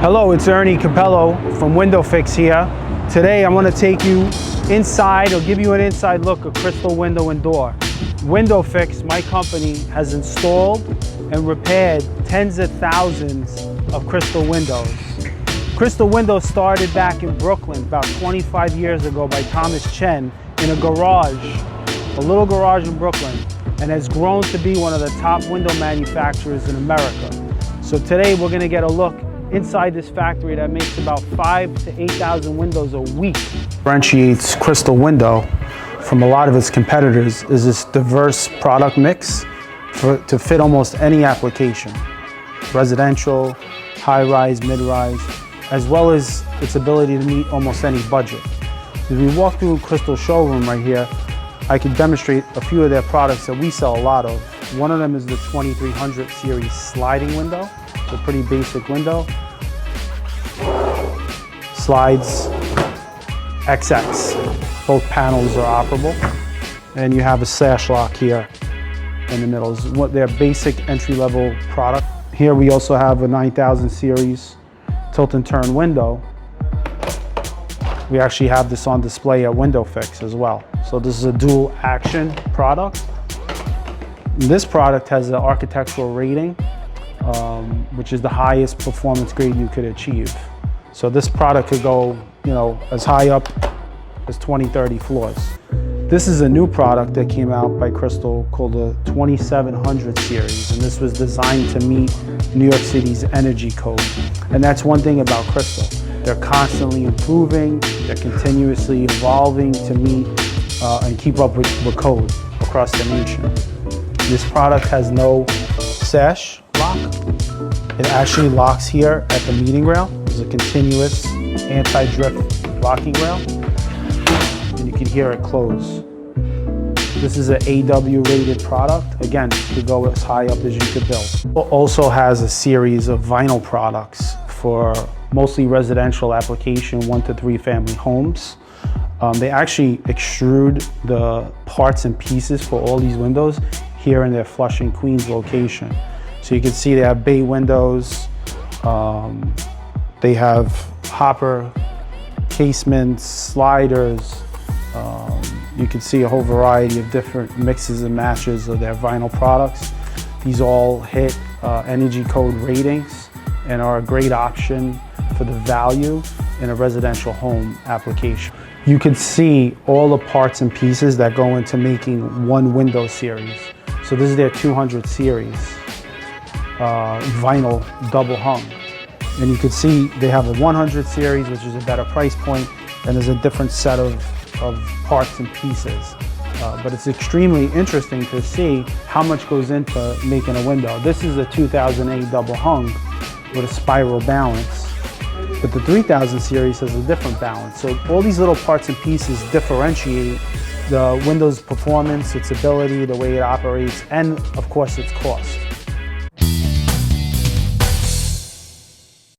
Hello, it's Ernie Capello from WindowFix here. Today I'm going to take you inside or give you an inside look at Crystal Window and Door. WindowFix, my company, has installed and repaired tens of thousands of Crystal windows. Crystal Windows started back in Brooklyn about 25 years ago by Thomas Chen in a garage, a little garage in Brooklyn, and has grown to be one of the top window manufacturers in America. So today we're going to get a look inside this factory that makes about 5,000 to 8,000 windows a week. Differentiates Crystal Window from a lot of its competitors is this diverse product mix to fit almost any application. Residential, high-rise, mid-rise, as well as its ability to meet almost any budget. As we walk through Crystal showroom right here, I can demonstrate a few of their products that we sell a lot of. One of them is the 2300 series sliding window. It's a pretty basic window. Slides XX. Both panels are operable. And you have a sash lock here in the middle. It's what their basic entry-level product. Here we also have a 9000 series tilt and turn window. We actually have this on display at WindowFix as well. So this is a dual action product. This product has an architectural rating, which is the highest performance grade you could achieve. So this product could go, as high up as 20, 30 floors. This is a new product that came out by Crystal called the 2700 series, and this was designed to meet New York City's energy code. And that's one thing about Crystal. They're constantly improving, they're continuously evolving to meet and keep up with code across the nation. This product has no sash lock. It actually locks here at the meeting rail. There's a continuous anti-drift locking rail, and you can hear it close. This is an AW rated product. Again, you could go as high up as you could build. It also has a series of vinyl products for mostly residential application, 1 to 3 family homes. They actually extrude the parts and pieces for all these windows here in their Flushing, Queens location. So you can see they have bay windows, they have hopper casements, sliders. You can see a whole variety of different mixes and matches of their vinyl products. These all hit energy code ratings and are a great option for the value in a residential home application. You can see all the parts and pieces that go into making one window series. So this is their 200 series, vinyl double hung. And you can see they have a 100 series, which is a better price point, and there's a different set of parts and pieces. But it's extremely interesting to see how much goes into making a window. This is a 2008 double hung with a spiral balance. But the 3000 series has a different balance. So all these little parts and pieces differentiate the window's performance, its ability, the way it operates, and of course its cost.